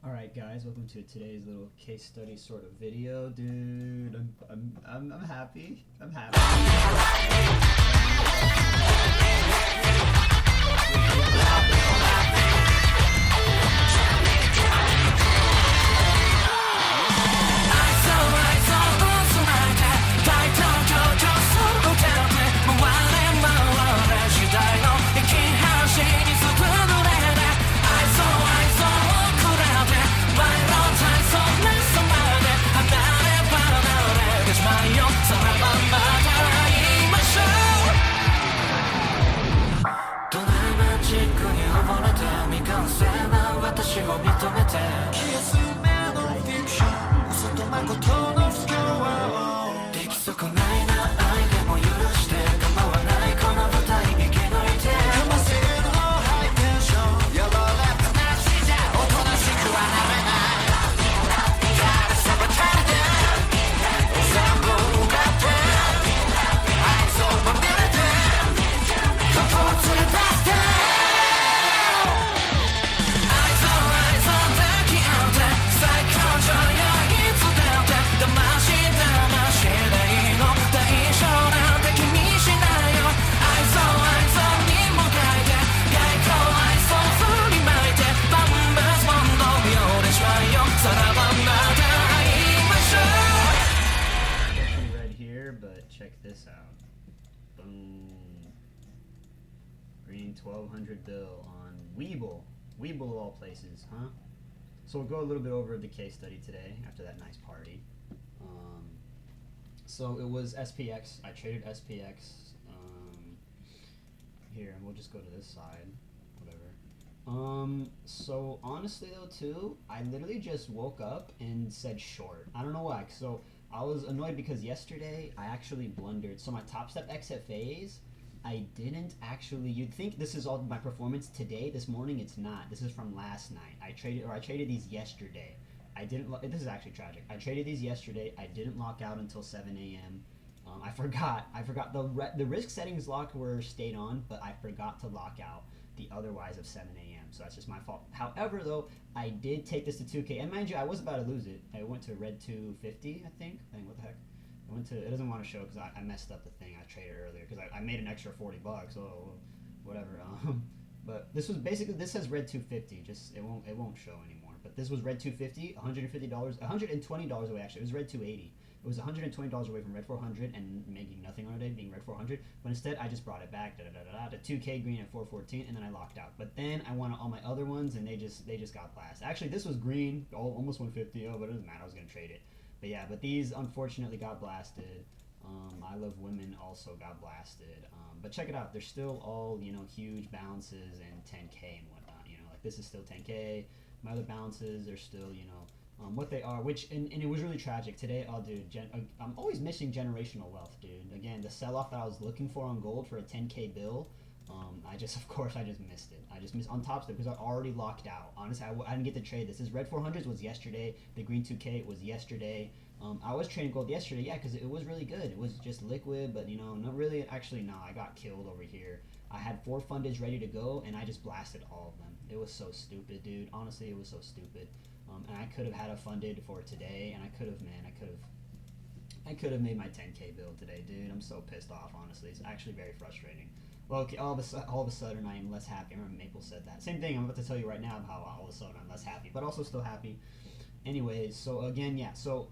Alright guys, welcome to today's little case study sort of video. Dude, I'm happy. I'm happy. Check this out. Boom. Green 1200 bill on Webull. Webull of all places, huh? So we'll go a little bit over the case study today after that nice party. So it was SPX. I traded SPX here, and we'll just go to this side. Whatever. So honestly though too, I literally just woke up and said short. I don't know why. So I was annoyed because yesterday I actually blundered. So my top step exit phase, I didn't actually. You'd think this is all my performance today. This morning it's not. This is from last night. I traded these yesterday. I didn't. This is actually tragic. I traded these yesterday. I didn't lock out until 7 a.m. I forgot the risk settings lock were stayed on, but I forgot to lock out the otherwise of 7 a.m. So that's just my fault. However, though, I did take this to 2K, and mind you, I was about to lose it. I went to red 250, I think. What the heck? I went to. It doesn't want to show because I messed up the thing I traded earlier because I made an extra $40. Oh, whatever. But this was basically, this says red 250. Just it won't show anymore. But this was red 250, $150, $120 away actually. It was red 280. It was $120 away from red 400 and making nothing on a day, being red 400. But instead, I just brought it back to 2K green at 414, and then I locked out. But then I won all my other ones, and they just got blasted. Actually, this was green, almost 150. Oh, but it doesn't matter. I was gonna trade it. But yeah, but these unfortunately got blasted. I Love Women also got blasted. But check it out. They're still all huge bounces and 10K and whatnot. Like this is still 10K. My other bounces are still what they are, and it was really tragic today. Oh, dude, I'm always missing generational wealth, dude. Again, the sell-off that I was looking for on gold for a 10K bill, I just missed it. I just missed on top step because I already locked out. Honestly, I didn't get to trade this. This red 400s was yesterday. The green 2K was yesterday. I was trading gold yesterday, yeah, because it was really good. It was just liquid, but not really. Actually, no, I got killed over here. I had 4 fundage ready to go, and I just blasted all of them. It was so stupid, dude. Honestly, it was so stupid. And I could have had a funded for today, and I could have made my 10K build today, dude. I'm so pissed off, honestly. It's actually very frustrating. Well, okay, all of a sudden I am less happy. I remember Maple said that. Same thing I'm about to tell you right now about how all of a sudden I'm less happy, but also still happy. Anyways, so again, yeah, so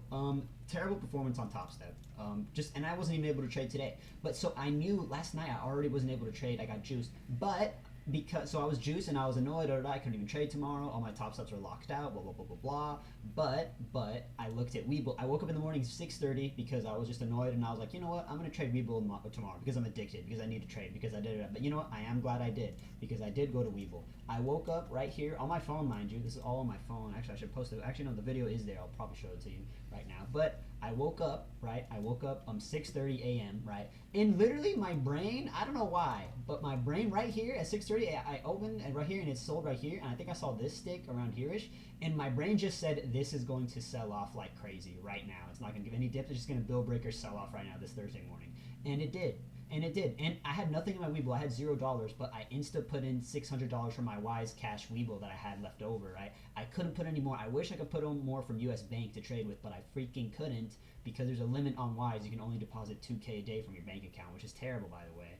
terrible performance on Top Step. And I wasn't even able to trade today. But so I knew last night I already wasn't able to trade. I got juiced, but so I was juiced and I was annoyed, I couldn't even trade tomorrow. All my top steps were locked out, blah, blah, blah, blah, blah. But I looked at Webull. I woke up in the morning 6:30 because I was just annoyed, and I was like, you know what? I'm going to trade Webull tomorrow because I'm addicted, because I need to trade, because I did it. But you know what? I am glad I did, because I did go to Webull. I woke up right here on my phone, mind you. This is all on my phone. Actually, I should post it. Actually, no, the video is there. I'll probably show it to you right now. But I woke up, right? I woke up 6:30 a.m., right? And literally my brain, I don't know why, but my brain right here at 6:30, I opened and right here, and it's sold right here, and I think I saw this stick around here-ish, and my brain just said, this is going to sell off like crazy right now. It's not going to give any dip. It's just going to bill breaker sell off right now this Thursday morning. And it did. And it did. And I had nothing in my Webull. I had $0, but I insta put in $600 from my Wise Cash Webull that I had left over, right? I couldn't put any more. I wish I could put on more from US Bank to trade with, but I freaking couldn't because there's a limit on Wise. You can only deposit 2K a day from your bank account, which is terrible, by the way.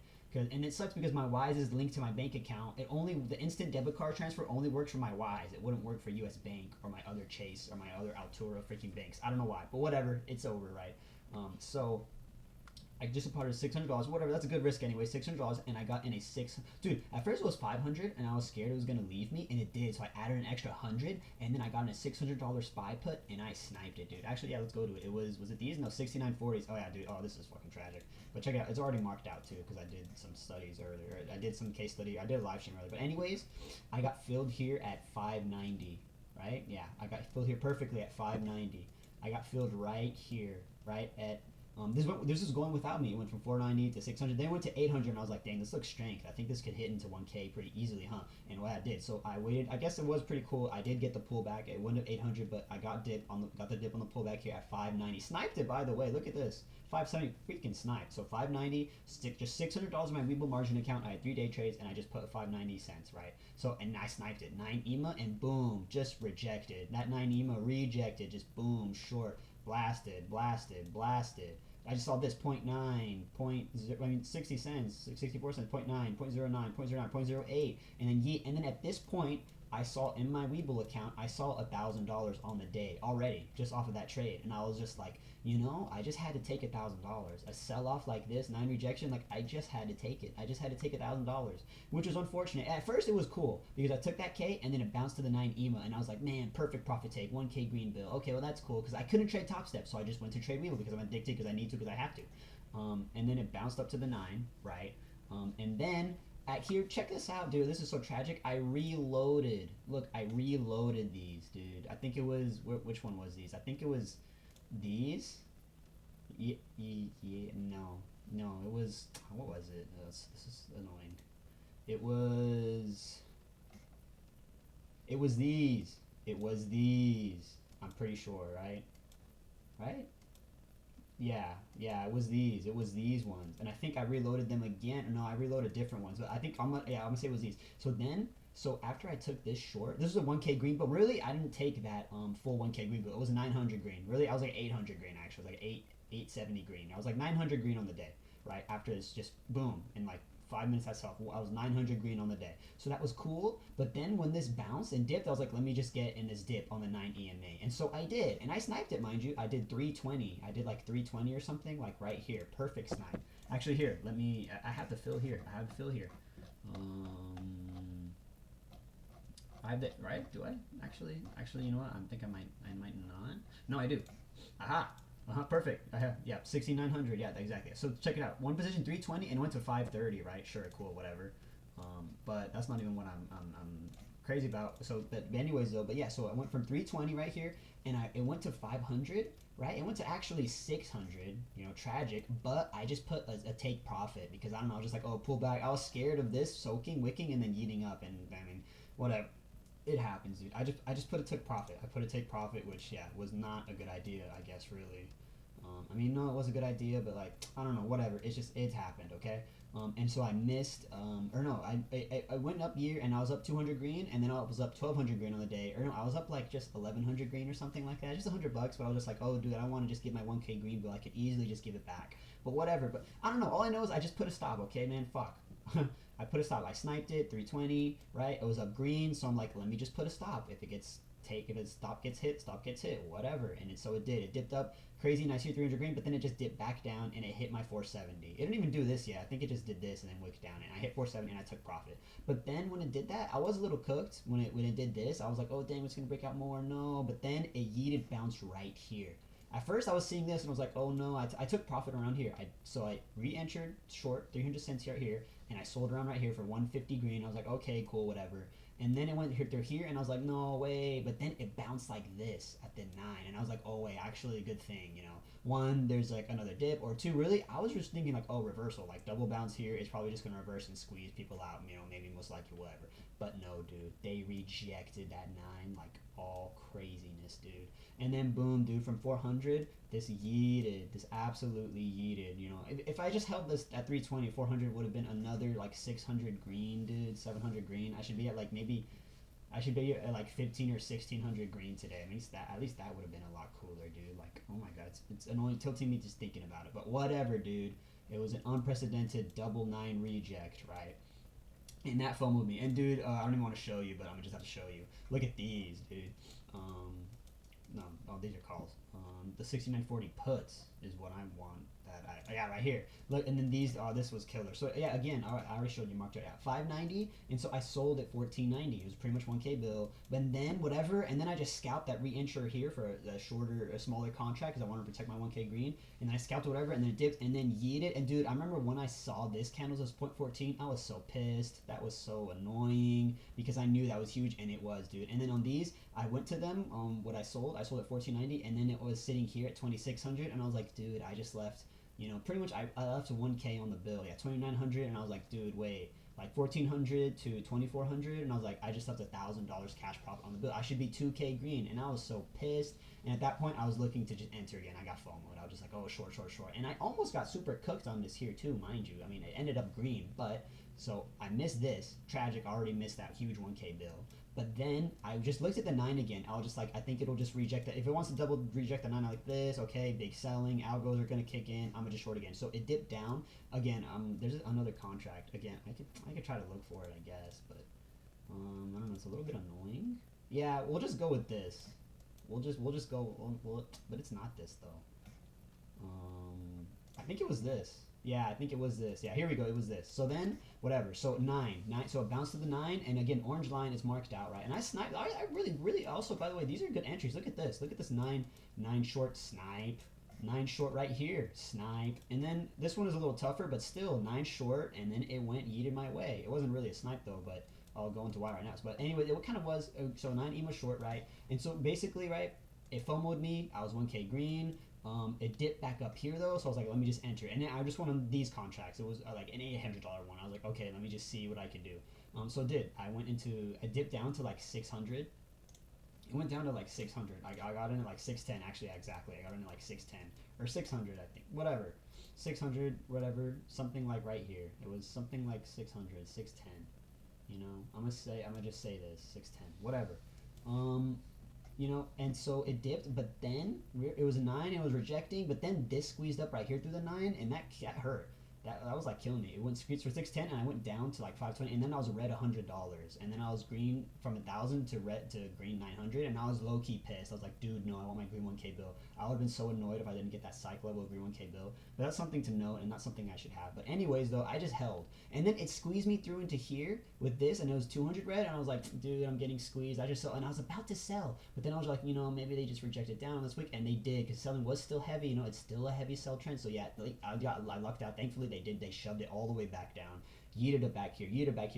And it sucks because my Wise is linked to my bank account. The instant debit card transfer only works for my Wise. It wouldn't work for US Bank or my other Chase or my other Altura freaking banks. I don't know why, but whatever. It's over, right? So I just deposited $600, whatever. That's a good risk anyway. $600, and I got in a dude. At first it was $500, and I was scared it was gonna leave me, and it did. So I added an extra $100, and then I got in a $600 spy put, and I sniped it, dude. Actually, yeah, let's go to it. Was it these? No, 6940s. Oh yeah, dude. Oh, this is fucking tragic. But check it out. It's already marked out too, because I did some studies earlier. I did some case study. I did a live stream earlier. But anyways, I got filled here at 590. Right? Yeah, I got filled here perfectly at 590. I got filled right here, right at this is going without me. It went from 490 to 600. Then it went to 800, and I was like, dang, this looks strength. I think this could hit into 1K pretty easily, huh? And what I did, so I waited. I guess it was pretty cool. I did get the pullback. It went to 800, but I got the dip on the pullback here at 590. Sniped it, by the way. Look at this. 570 freaking sniped. So 590, just $600 in my Webull margin account. I had 3-day trades, and I just put 590 cents, right? So, and I sniped it. 9 EMA, and boom, just rejected. That 9 EMA rejected, just boom, short. Blasted. I just saw this 60 cents, 64 cents, 0.9, 0.09, 0.09, 0.08, and then at this point, I saw in my Webull account, I saw $1,000 on the day already, just off of that trade, and I was just like, I just had to take $1,000. A sell-off like this, 9 rejection, like I just had to take it. I just had to take $1,000, which was unfortunate. At first, it was cool because I took that K and then it bounced to the 9 EMA, and I was like, man, perfect profit take, 1K green bill. Okay, well that's cool because I couldn't trade Top Step, so I just went to trade Webull because I'm addicted, because I need to, because I have to. And then it bounced up to the 9, right? And then at here, check this out, dude. This is so tragic. I reloaded. Look, I reloaded these, dude. I think it was, which one was these? I think it was these. Yeah, no, it was, what was it? This is annoying. It was these. It was these. I'm pretty sure, right? Right? Yeah, it was these. It was these ones, and I think I reloaded them again. No, I reloaded different ones, but I think I'm gonna say it was these. So after I took this short, this was a 1K green, but really I didn't take that full 1K green, but it was 900 green. Really, I was like 800 green actually, like 870 green. I was like 900 green on the day, right? After this, just boom, in like 5 minutes I was 900 green on the day. So that was cool. But then when this bounced and dipped, I was like, let me just get in this dip on the 9 EMA. And so I did. And I sniped it, mind you. I did 320. I did like 320 or something, like right here. Perfect snipe. Actually, here, I have the fill here. I have it, right? Do I? Actually, you know what? I think I might not. No, I do. Aha. Perfect. I have, 6,900. Yeah, exactly. So check it out. One position 320 and went to 530. Right? Sure, cool, whatever. But that's not even what I'm crazy about. So, but anyways though. But yeah, so I went from 320 right here, and it went to 500. Right? It went to actually 600. Tragic. But I just put a take profit because I don't know. I was just like, oh, pull back. I was scared of this soaking, wicking, and then eating up, and I mean, whatever. It happens, dude. I just put a take profit. I put a take profit, which was not a good idea, I guess, really. I mean, no, it was a good idea, but like, I don't know, whatever. It's happened, okay? And so I missed, I went up here and I was up 200 green, and then I was up 1,200 green on the day. Or no, I was up like just 1,100 green or something like that, just $100. But I was just like, oh, dude, I don't want to just get my 1K green bill. I could easily just give it back. But whatever. But I don't know. All I know is I just put a stop, okay, man? Fuck. I put a stop. I sniped it, 320, right? It was up green, so I'm like, let me just put a stop. If its stop gets hit, whatever. And so it did. It dipped up crazy, nice here, 300 green, but then it just dipped back down and it hit my 470. It didn't even do this yet. I think it just did this and then wicked down, and I hit 470 and I took profit. But then when it did that, I was a little cooked when it did this. I was like, oh dang, it's gonna break out more. No, but then it yeeted, bounced right here. At first I was seeing this and I was like, oh no, I took profit around here. So I re-entered short 300 cents right here, and I sold around right here for 150 green. I was like, okay, cool, whatever. And then it went through here, and I was like, no way. But then it bounced like this at the 9, and I was like, oh wait, actually a good thing, One, there's like another dip, or two, really, I was just thinking like, oh, reversal, like double bounce here is probably just gonna reverse and squeeze people out, maybe most likely whatever. But no, dude, they rejected that 9 like all craziness. madness, dude. And then boom, dude, from 400, this yeeted, this absolutely yeeted. You know, if I just held this at 320, 400 would have been another like 600 green, dude, 700 green. I should be at like maybe I should be at like 15 or 1600 green today. At least that would have been a lot cooler, dude. Like, oh my god, it's annoying, tilting me just thinking about it. But whatever, dude. It was an unprecedented double 9 reject, right? And that FOMO'd me. And dude, I don't even want to show you, but I'm gonna just have to show you. Look at these, dude. No, oh, these are calls. The 6940 puts is what I want. Yeah, right here. Look, and then these. Oh, this was killer. So yeah, again, I already showed you marked it at 590, and so I sold at 1490. It was pretty much 1K bill. But then whatever, and then I just scalped that re-insure here for a smaller contract because I wanted to protect my 1K green. And then I scalped whatever, and then it dipped, and then yeeted. And dude, I remember when I saw this candles as 0.14, I was so pissed. That was so annoying because I knew that was huge, and it was, dude. And then on these, I went to them. What I sold at 1490, and then it was sitting here at 2600, and I was like, dude, I just left. You know, pretty much I left 1K on the bill. Yeah, 2900, and I was like, dude, wait, like 1400 to 2400, and I was like, I just left $1,000 cash profit on the bill. I should be 2K green, and I was so pissed. And at that point, I was looking to just enter again. I got FOMO. I was just like, oh, short, and I almost got super cooked on this here too, mind you. I mean, it ended up green, but so I missed this. Tragic, I already missed that huge 1K bill. But then I just looked at the 9 again. I was just like, I think it'll just reject that. If it wants to double reject the 9 like this, okay, big selling, algos are gonna kick in. I'm gonna just short again. So it dipped down again. There's another contract again. I could try to look for it, I guess, but I don't know. It's a little bit annoying. Yeah, we'll just go with this. We'll just go. But it's not this though. I think it was this. Yeah, I think it was this. Yeah, here we go. It was this. So then, whatever. So 9. So it bounced to the 9, and again, orange line is marked out, right? And I sniped. I really, also, by the way, these are good entries. Look at this. Look at this 9 short snipe. 9 short right here, snipe. And then this one is a little tougher, but still 9 short, and then it went yeeted my way. It wasn't really a snipe though, but I'll go into why right now. But anyway, it kind of was. So 9 emo short, right? And so basically, right, it FOMO'd me. I was 1K green. It dipped back up here though, so I was like, let me just enter. And then I just wanted these contracts. It was like an $800 one. I was like, okay, let me just see what I can do. So it did. I dipped down to like 600. It went down to like 600. I got in at like 610, actually, exactly. I got in at like 610 or 600, I think. Whatever. 600, whatever. Something like right here. It was something like 600, 610. You know, I'm gonna just say this, 610, whatever. You know, and so it dipped, but then it was a 9, it was rejecting, but then this squeezed up right here through the 9, and that hurt. That was like killing me. It went squeezed for 610, and I went down to like 520, and then I was red $100, and then I was green from 1,000 to red to green 900, and I was low key pissed. I was like, dude, no, I want my green 1K bill. I would have been so annoyed if I didn't get that psych level of green 1K bill. But that's something to note, and not something I should have. But anyways, though, I just held, and then it squeezed me through into here with this, and it was 200 red, and I was like, dude, I'm getting squeezed. I just sell, and I was about to sell, but then I was like, you know, maybe they just rejected down this week, and they did, because selling was still heavy. You know, it's still a heavy sell trend. So yeah, like, I lucked out. Thankfully, they did. They shoved it all the way back down, yeeted it back here,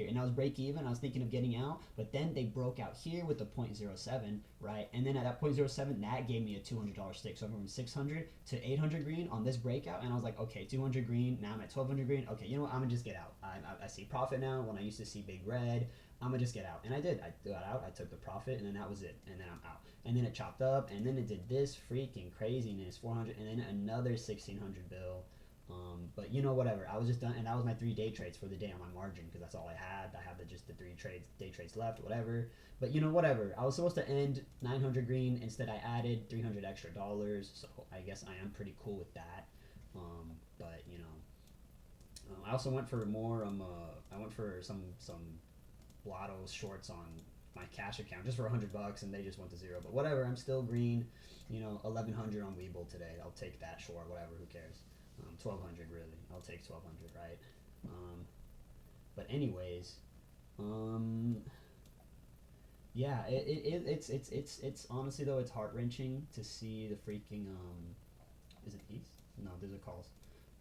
and I was break even. I was thinking of getting out, but then they broke out here with the 0.07, right? And then at that 0.07, that gave me a $200 stick. So I went from 600 to 800 green on this breakout, and I was like, okay, 200 green. Now I'm at 1,200 green. Okay, you know what? I'm gonna just get out. I see profit now when I used to see big red. I'm gonna just get out, and I did. I got out. I took the profit, and then that was it. And then I'm out. And then it chopped up, and then it did this freaking craziness, 400, and then another 1,600 bill. But you know, whatever. I was just done, and that was my 3 day trades for the day on my margin, because that's all I had. I had just the 3 day trades left, whatever. But you know, whatever. I was supposed to end 900 green. Instead, I added 300 extra dollars. So I guess I am pretty cool with that. But you know, I also went for more. I went for some lotto shorts on my cash account just for $100, and they just went to 0. But whatever. I'm still green. You know, 1,100 on Webull today. I'll take that short. Whatever. Who cares? 1,200 really. I'll take 1,200, right? But anyways, yeah, it's honestly though, it's heart wrenching to see the freaking is it these? No, these are calls.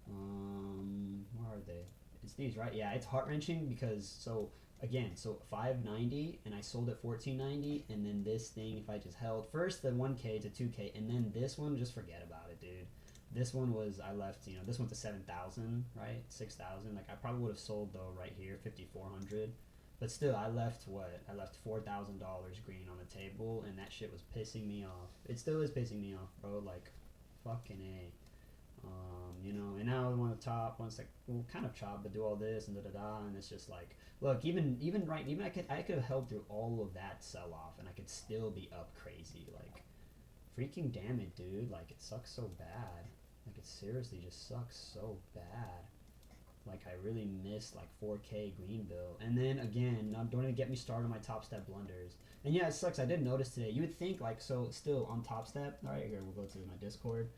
Where are they? It's these, right? Yeah, it's heart wrenching because so 590, and I sold at 1490, and then this thing, if I just held first the 1K to 2K, and then this one, just forget about it, dude. This one was, I left, you know, this went to 7,000, right? 6,000. Like, I probably would have sold, though, right here, 5,400. But still, I left what? I left $4,000 green on the table, and that shit was pissing me off. It still is pissing me off, bro. Like, fucking A. You know, and now I want to top, wants like, well, kind of chop, but do all this and da da da, and it's just like, look, even I could have held through all of that sell off, and I could still be up crazy. Like, freaking damn it, dude. Like, it sucks so bad. Like, it seriously just sucks so bad. Like, I really missed like 4K green bill, and then again, don't even get me started on my top step blunders. And yeah, it sucks. I did notice today. You would think like, so still on top step. All right, here we'll go to my Discord.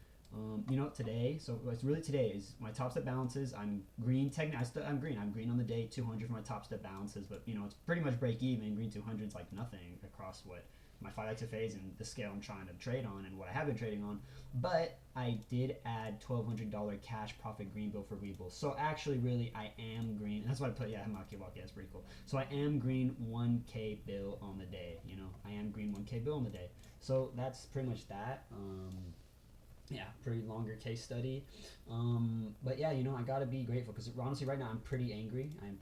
You know, today, so what's really today is my top step balances. I'm green. Technically, I'm green. I'm green on the day, 200 for my top step balances, but you know, it's pretty much break even. Green 200 is like nothing across what my 5XFAs and the scale I'm trying to trade on and what I have been trading on. But I did add $1,200 cash profit green bill for Webull. So actually, really, I am green. That's what I put. Yeah, Maki Waki. That's pretty cool. So I am green 1K bill on the day. You know, I am green 1K bill on the day. So that's pretty much that. Yeah, pretty longer case study. But yeah, you know, I gotta be grateful because honestly, right now I'm pretty angry. I'm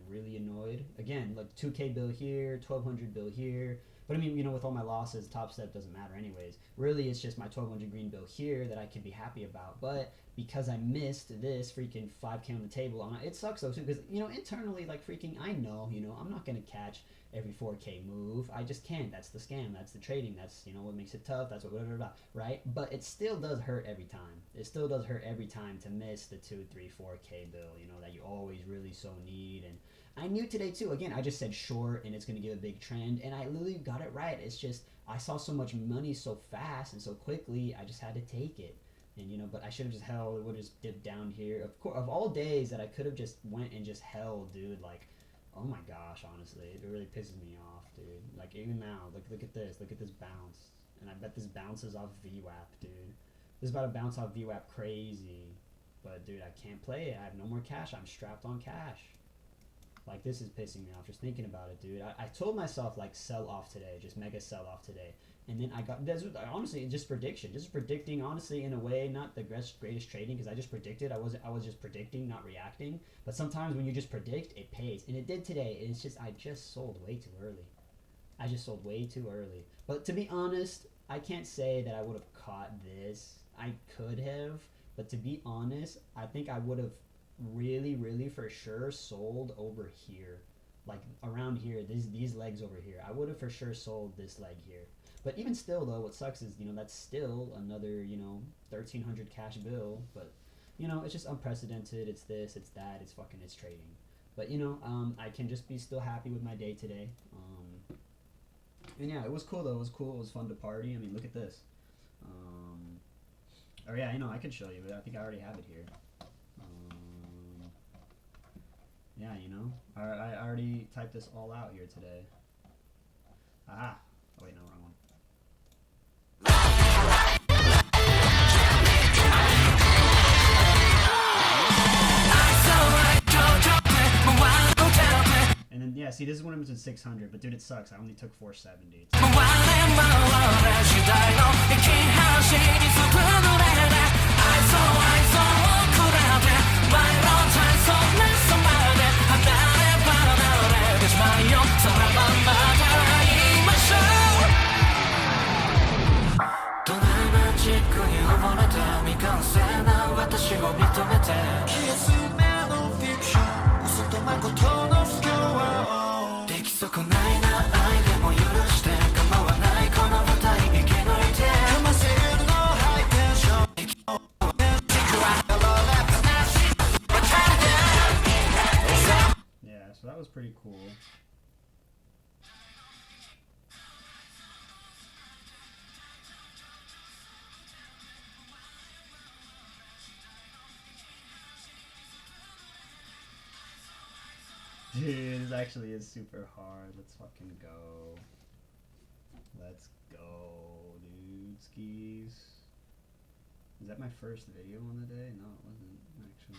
really annoyed. Again, like 2K bill here, 1,200 bill here. But I mean, you know, with all my losses, top step doesn't matter anyways. Really, it's just my 1,200 green bill here that I can be happy about. But because I missed this freaking 5K on the table, it sucks though too. Because you know, internally, like freaking, I know, you know, I'm not gonna catch every 4K move. I just can't. That's the scam. That's the trading. That's, you know, what makes it tough. That's what, blah, blah, blah, right? But it still does hurt every time. It still does hurt every time to miss the 2, 3, 4K bill, you know, that you always really so need. And I knew today too. Again, I just said short and it's going to give a big trend. And I literally got it right. It's just, I saw so much money so fast and so quickly, I just had to take it. And, you know, but I should have just held. It would have just dipped down here. Of course, of all days that I could have just went and just held, dude, like, oh my gosh, honestly, it really pisses me off, dude. Like, even now, look at this bounce. And I bet this bounces off VWAP, dude. This is about to bounce off VWAP crazy. But, dude, I can't play it. I have no more cash. I'm strapped on cash. Like, this is pissing me off just thinking about it, dude. I told myself, like, sell off today. Just mega sell off today. And then I got, honestly, just prediction. Just predicting, honestly, in a way, not the greatest trading, because I just predicted. I was just predicting, not reacting. But sometimes when you just predict, it pays. And it did today. It's just, I just sold way too early. I just sold way too early. But to be honest, I can't say that I would have caught this. I could have. But to be honest, I think I would have really, really for sure sold over here. Like, around here, these legs over here. I would have for sure sold this leg here. But even still, though, what sucks is, you know, that's still another, you know, 1,300 cash bill. But, you know, it's just unprecedented. It's this, it's that, it's fucking, it's trading. But, you know, I can just be still happy with my day today. And yeah, it was cool, though. It was cool. It was fun to party. I mean, look at this. Oh, yeah, you know, I could show you, but I think I already have it here. Yeah, you know, I already typed this all out here today. Aha. Oh, wait, no, wrong one. And then, yeah, see, this is when it was at 600, but dude, it sucks. I only took 470. Yeah, so that was pretty cool. Dude, this actually is super hard. Let's fucking go. Let's go, dude. Skis. Is that my first video on the day? No, it wasn't, actually.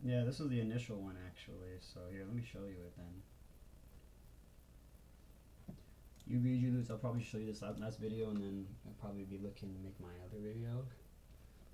Yeah, this is the initial one actually. So here, let me show you it then. You usually lose. I'll probably show you this last video, and then I'll probably be looking to make my other video.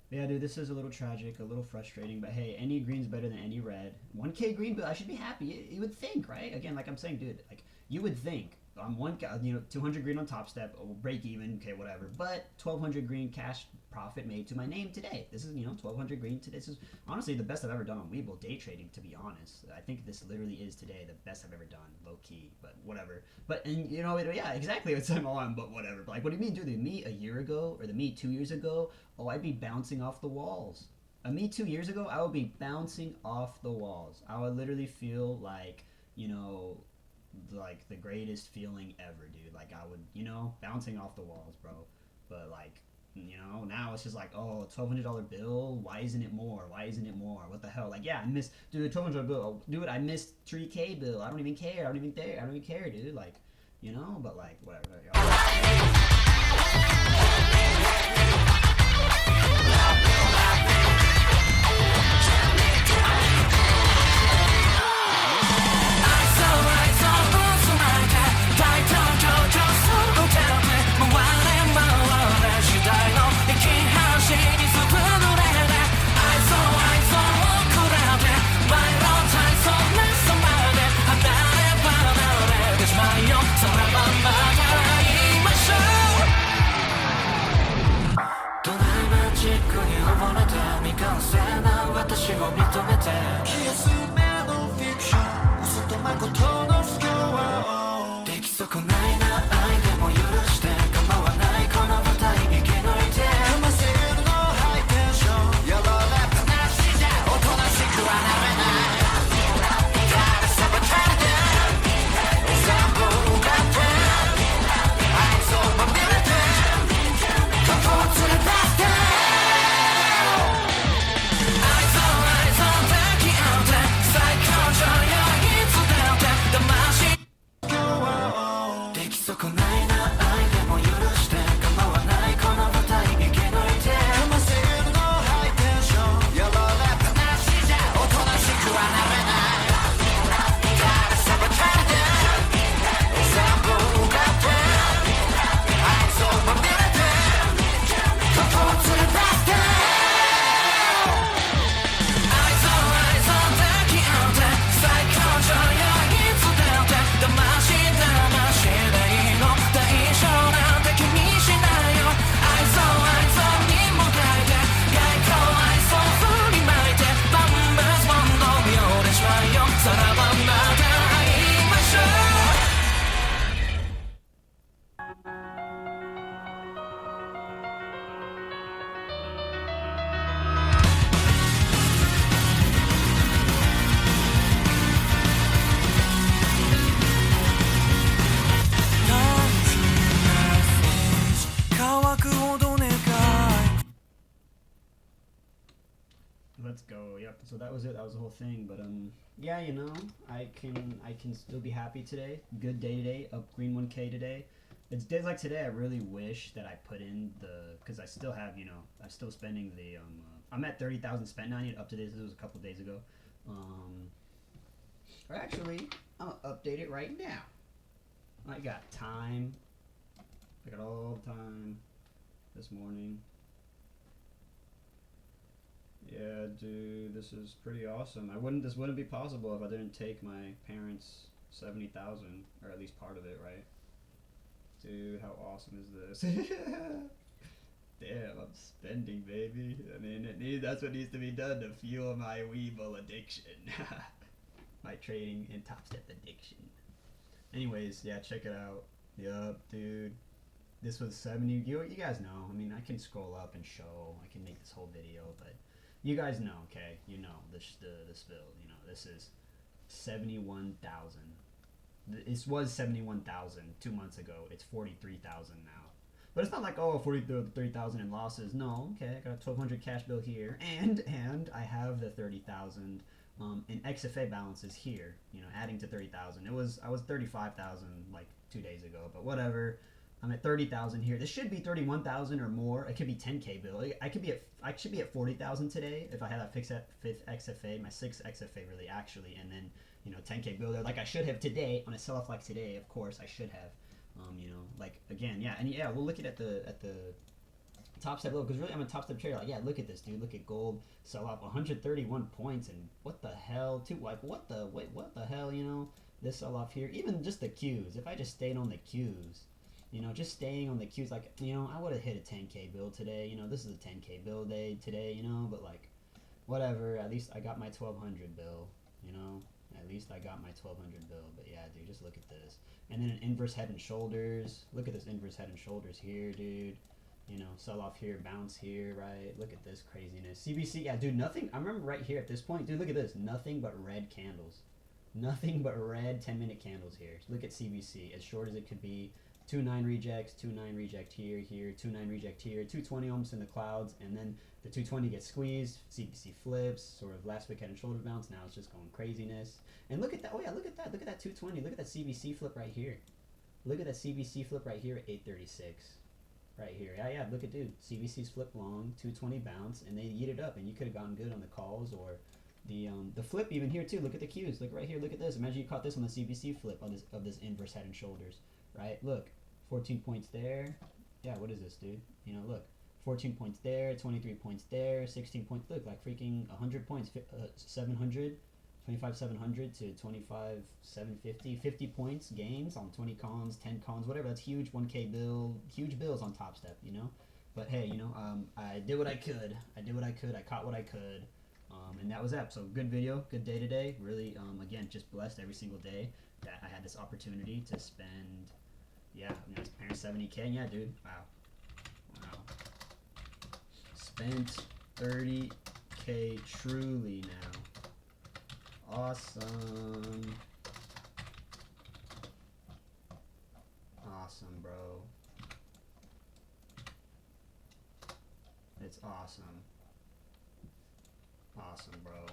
But yeah, dude, this is a little tragic, a little frustrating. But hey, any green's better than any red. 1K green, but I should be happy. You would think, right? Again, like I'm saying, dude, like you would think. I'm 200 green on Top Step, we'll break even, okay, whatever. But 1,200 green cash profit made to my name today. This is 1,200 green today. This is honestly the best I've ever done on Webull day trading. To be honest, I think this literally is today the best I've ever done, low key. But whatever. But yeah, exactly. It's I'm on, but whatever. But like, what do you mean, dude? The me a year ago or the me 2 years ago? Oh, I'd be bouncing off the walls. Me 2 years ago, I would be bouncing off the walls. I would literally feel like like the greatest feeling ever, dude. Like I would, bouncing off the walls, bro. But like, now it's just like, oh, $1,200 bill. Why isn't it more? Why isn't it more? What the hell? Like, yeah, I missed, dude, $1,200 bill. Dude, I missed 3K bill. I don't even care. I don't even care, dude. Like, but like, whatever. Let's go. Yep. So that was it. That was the whole thing. But yeah, I can still be happy today. Good day today. Up green 1K today. It's days like today. I really wish that I put in because I still have I'm still spending the I'm at 30,000 spent now. I need to update this. This was a couple days ago. Or actually, I'm gonna update it right now. I got time. I got all the time this morning. Yeah, dude, this is pretty awesome. This wouldn't be possible if I didn't take my parents' 70,000, or at least part of it, right? Dude, how awesome is this? Damn, I'm spending, baby. I mean, that's what needs to be done to fuel my Webull addiction. My trading and Top Step addiction. Anyways, yeah, check it out. Yup, dude. This was 70. You guys know. I mean, I can scroll up and show. I can make this whole video, but you guys know, okay? You know the spill. This is 71,000. This was 71,000 2 months ago. It's 43,000 now. But it's not like 43,000 in losses. No, okay. I got a 1,200 cash bill here, and I have the 30,000 in XFA balances here. Adding to 30,000. I was 35,000 like 2 days ago, but whatever. I'm at 30,000 here. This should be 31,000 or more. It could be 10K bill. I should be at 40,000 today if I had that fifth XFA, my sixth XFA really actually, and then 10K bill there like I should have today on a sell off like today. Of course I should have. Like again, yeah, and yeah, we'll look at the top step low because really I'm a top step trader. Like, yeah, look at this dude. Look at gold sell off 131 points and what the hell? What the hell? This sell off here. Even just the Qs. If I just stayed on the Qs. Just staying on the Qs, like, I would have hit a 10K bill today. This is a 10K bill day today, but like, whatever. At least I got my 1200 bill, At least I got my 1200 bill. But yeah, dude, just look at this. And then an inverse head and shoulders. Look at this inverse head and shoulders here, dude. Sell off here, bounce here, right? Look at this craziness. CBC, yeah, dude, nothing. I remember right here at this point, dude, look at this. Nothing but red candles. Nothing but red 10-minute candles here. Look at CBC, as short as it could be. 2.9 rejects, 2.9 reject here, 2.9 reject here, 220 almost in the clouds, and then the 220 gets squeezed, CBC flips, sort of last week head and shoulder bounce, now it's just going craziness. And look at that, oh yeah, look at that 220, look at that CBC flip right here. Look at that CBC flip right here at 836. Right here, yeah, look at dude, CBC's flip long, 220 bounce, and they eat it up, and you could have gotten good on the calls or the flip even here too. Look at the Qs, look right here, look at this. Imagine you caught this on the CBC flip of this inverse head and shoulders. Right, look, 14 points there. Yeah, what is this, dude? Look, 14 points there, 23 points there, 16 points. Look, like freaking 100 points, 700, 25 700 to 25 750, 50 points gains on 20 cons, 10 cons, whatever. That's huge. 1K bill, huge bills on Top Step, But hey, I did what I could. I caught what I could. And that was that. So good video, good day today. Really, again, just blessed every single day that I had this opportunity to spend. Yeah, it's parent 70K. Yeah, dude. Wow. Spent 30K truly now. Awesome. Awesome, bro. It's awesome. Awesome, bro.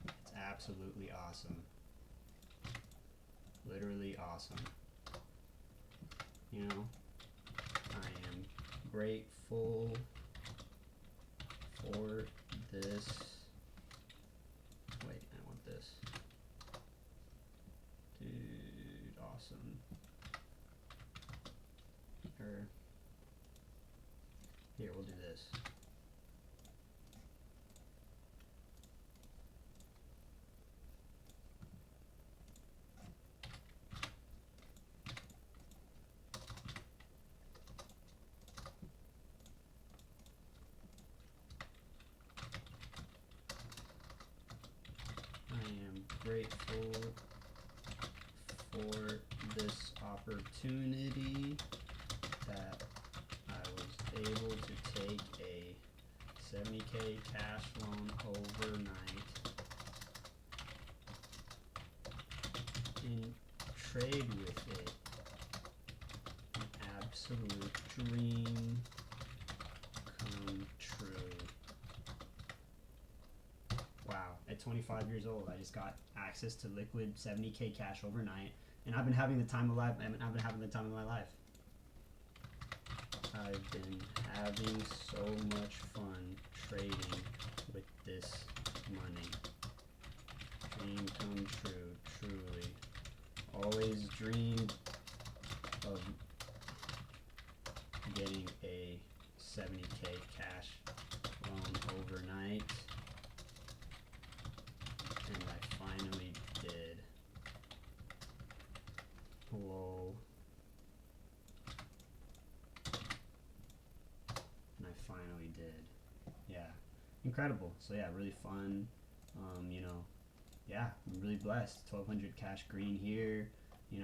It's absolutely awesome. Literally awesome. I am grateful for this. Wait, I want this. Dude, awesome. Here, we'll do this. Grateful for this opportunity that I was able to take a 70K cash loan overnight and trade with it. An absolute dream come true. Wow, at 25 years old, I just got access to liquid 70K cash overnight, and I've been having the time of my life. I've been having so much fun trading with this money. Dream come true, truly. Always dreamed of getting a 70K cash loan overnight. And I finally did. Whoa. And I finally did. Yeah. Incredible. So yeah, really fun. Yeah, I'm really blessed. 1,200 cash green here.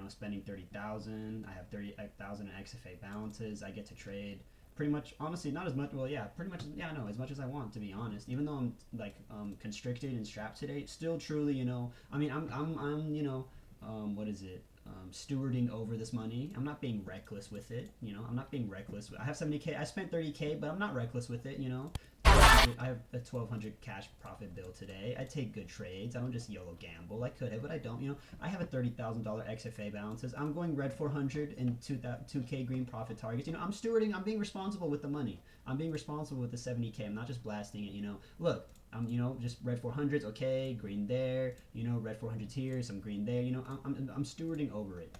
Spending 30,000. I have 30,000 in XFA balances. I get to trade pretty much, honestly, not as much. Well, yeah, pretty much. Yeah, no, as much as I want, to be honest. Even though I'm like constricted and strapped today, still truly, I mean, I'm what is it? Stewarding over this money. I'm not being reckless with it. I'm not being reckless. I have 70K. I spent 30K, but I'm not reckless with it. I have a 1,200 cash profit bill today. I take good trades. I don't just YOLO gamble. I could have, but I don't. You know, I have a $30,000 XFA balances. I'm going red 400 and 2K green profit targets. You know, I'm stewarding. I'm being responsible with the money. I'm being responsible with the 70K. I'm not just blasting it. You know, look. You know, just red 400s. Okay, green there. You know, red 400s here. Some green there. You know, I'm stewarding over it.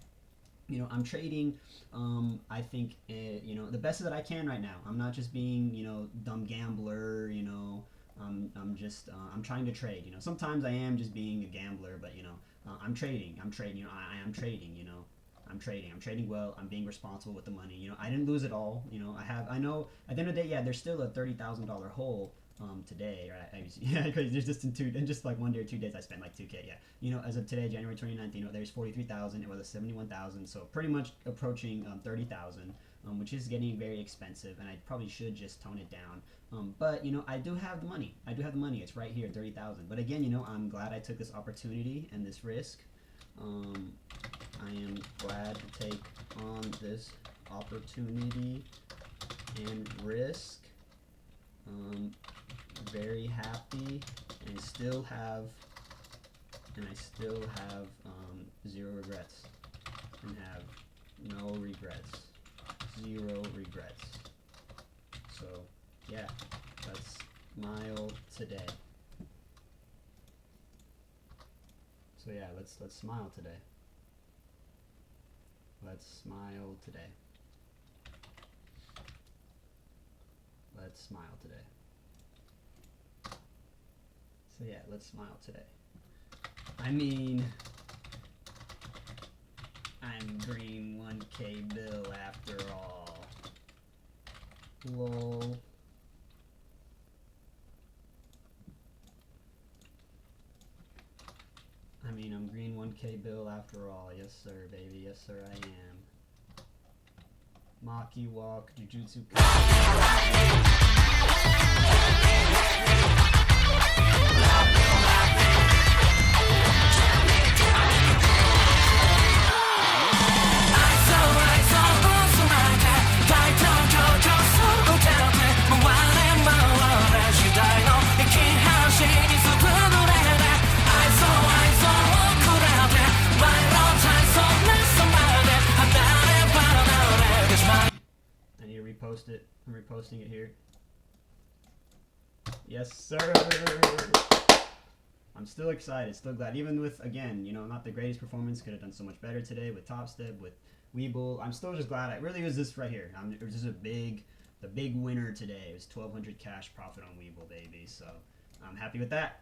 You know, I'm trading, I think, you know, the best that I can right now. I'm not just being, you know, dumb gambler, you know, I'm just, I'm trying to trade, you know. Sometimes I am just being a gambler, but, you know, I'm trading, you know, I am trading, you know. I'm trading well, I'm being responsible with the money, you know. I didn't lose it all, you know. I know, at the end of the day, yeah, there's still a $30,000 hole, today, right? Yeah, because there's just in just like 1 day or 2 days, I spent like 2K. Yeah, you know, as of today, January 29th, you know, there's 43,000. It was a 71,000, so pretty much approaching 30,000, which is getting very expensive, and I probably should just tone it down. But you know, I do have the money. It's right here, 30,000. But again, you know, I'm glad I took this opportunity and this risk. I am glad to take on this opportunity and risk. Very happy, and I still have zero regrets, and have no regrets, 0 regrets. So yeah, let's smile today. So yeah, let's smile today. Let's smile today. Let's smile today. So yeah, let's smile today. I mean, I'm green 1K bill after all. Lol. I mean, I'm green 1K bill after all. Yes sir, baby. Yes sir, I am. Maki walk, Jujutsu. Repost it. I'm reposting it here. Yes, sir. I'm still excited, still glad. Even with, again, you know, not the greatest performance. Could have done so much better today with Top Step, with Webull. I'm still just glad. It really was this right here. It was just the big winner today. It was 1,200 cash profit on Webull, baby. So I'm happy with that.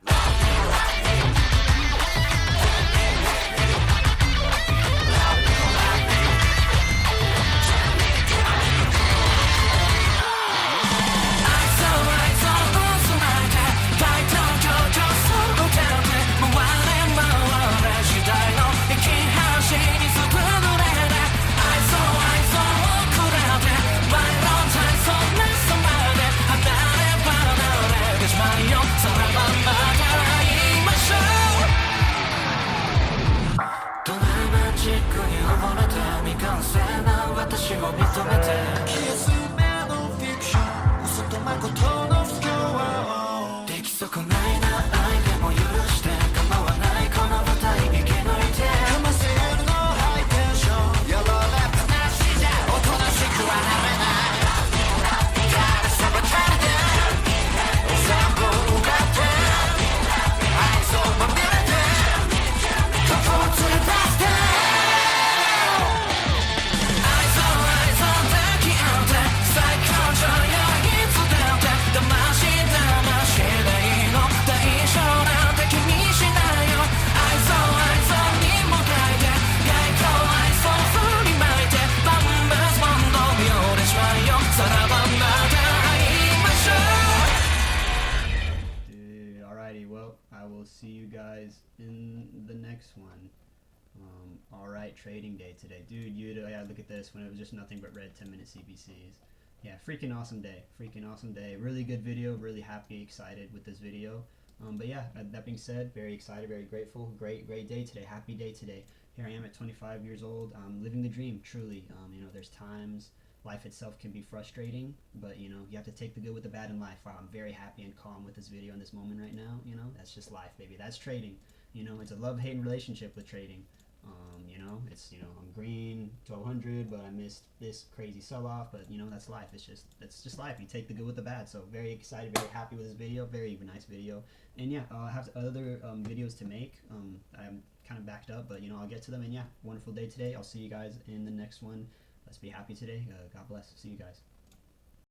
See you guys in the next one. Alright, trading day today. Dude, yeah, look at this, when it was just nothing but red 10-minute CBCs. Yeah, freaking awesome day. Freaking awesome day. Really good video. Really happy, excited with this video. But yeah, that being said, very excited, very grateful. Great day today. Happy day today. Here I am at 25 years old, living the dream, truly. You know, there's times life itself can be frustrating, but you know, you have to take the good with the bad in life. Wow, I'm very happy and calm with this video in this moment right now. You know, that's just life, baby. That's trading. You know, it's a love-hate relationship with trading. You know, it's, you know, I'm green 1200, but I missed this crazy sell-off. But you know, that's life. That's just life. You take the good with the bad. So very excited, very happy with this video. Very nice video. And yeah, I have other videos to make. I'm kind of backed up, but you know, I'll get to them. And yeah, wonderful day today. I'll see you guys in the next one. Let's be happy today. God bless. See you guys.